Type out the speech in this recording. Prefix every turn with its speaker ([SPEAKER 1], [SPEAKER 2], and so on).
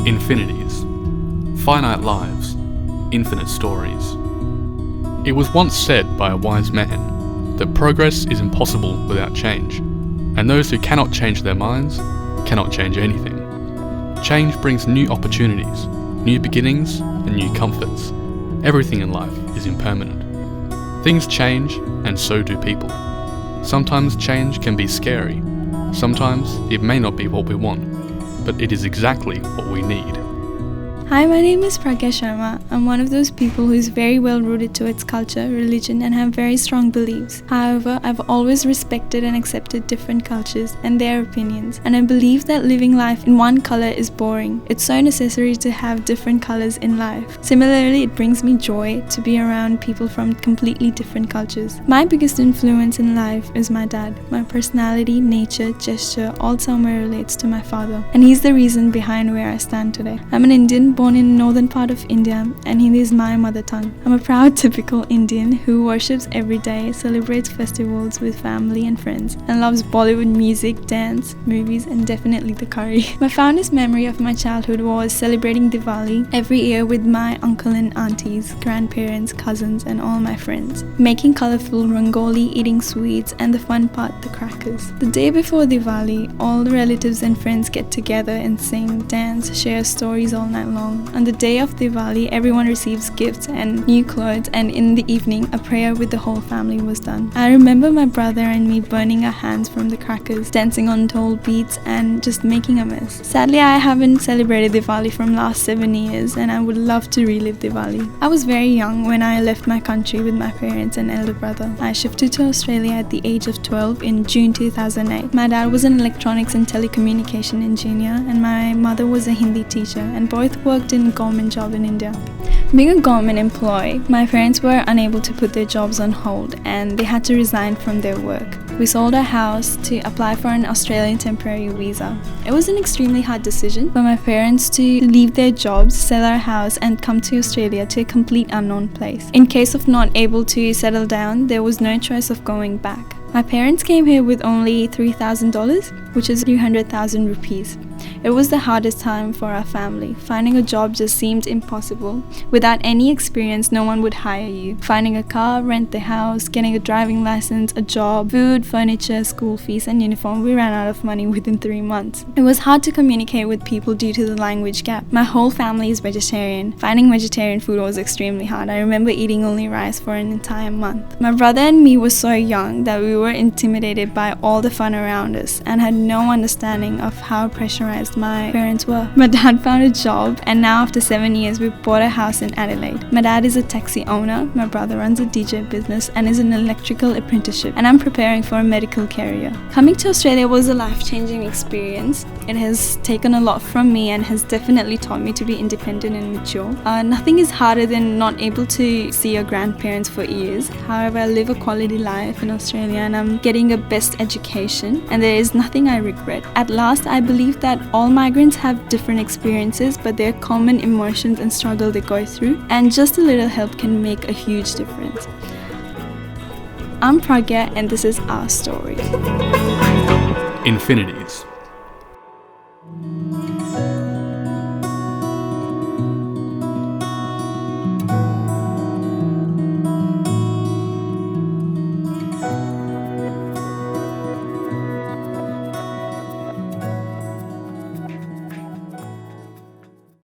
[SPEAKER 1] Infinities. Finite lives, infinite stories. It was once said by a wise man that progress is impossible without change, and those who cannot change their minds cannot change anything. Change brings new opportunities, new beginnings, and new comforts. Everything in life is impermanent. Things change, and so do people. Sometimes change can be scary. Sometimes it may not be what we want, but it is exactly what we need.
[SPEAKER 2] Hi, my name is Pragya Sharma. I'm one of those people who is very well rooted to its culture, religion, and have very strong beliefs. However, I've always respected and accepted different cultures and their opinions, and I believe that living life in one color is boring. It's so necessary to have different colors in life. Similarly, it brings me joy to be around people from completely different cultures. My biggest influence in life is my dad. My personality, nature, gesture all somewhere relates to my father, and he's the reason behind where I stand today. I'm an Indian born in the northern part of India, and Hindi is my mother tongue. I'm a proud typical Indian who worships every day, celebrates festivals with family and friends, and loves Bollywood music, dance, movies, and definitely the curry. My fondest memory of my childhood was celebrating Diwali every year with my uncle and aunties, grandparents, cousins, and all my friends. Making colorful rangoli, eating sweets, and the fun part, the crackers. The day before Diwali, all the relatives and friends get together and sing, dance, share stories all night long. On the day of Diwali, everyone receives gifts and new clothes, and in the evening, a prayer with the whole family was done. I remember my brother and me burning our hands from the crackers, dancing on tall beats, and just making a mess. Sadly, I haven't celebrated Diwali from last 7 years, and I would love to relive Diwali. I was very young when I left my country with my parents and elder brother. I shifted to Australia at the age of 12 in June 2008. My dad was an electronics and telecommunication engineer, and my mother was a Hindi teacher, and both worked in a government job in India. Being a government employee, my parents were unable to put their jobs on hold, and they had to resign from their work. We sold our house to apply for an Australian temporary visa. It was an extremely hard decision for my parents to leave their jobs, sell our house, and come to Australia to a complete unknown place. In case of not able to settle down, there was no choice of going back. My parents came here with only $3,000, which is 300,000 rupees. It was the hardest time for our family. Finding a job just seemed impossible. Without any experience, no one would hire you. Finding a car, rent the house, getting a driving license, a job, food, furniture, school fees, and uniform, we ran out of money within 3 months. It was hard to communicate with people due to the language gap. My whole family is vegetarian. Finding vegetarian food was extremely hard. I remember eating only rice for an entire month. My brother and me were so young that we were intimidated by all the fun around us and had no understanding of how pressurized my parents were. My dad found a job, and now after 7 years we bought a house in Adelaide. My dad is a taxi owner, my brother runs a DJ business and is an electrical apprenticeship, and I'm preparing for a medical career. Coming to Australia was a life-changing experience. It has taken a lot from me and has definitely taught me to be independent and mature. Nothing is harder than not able to see your grandparents for years. However, I live a quality life in Australia and I'm getting a best education, and there is nothing I regret. At last, I believe that all migrants have different experiences, but there are common emotions and struggle they go through, and just a little help can make a huge difference. I'm Pragya, and this is our story.
[SPEAKER 1] Infinities.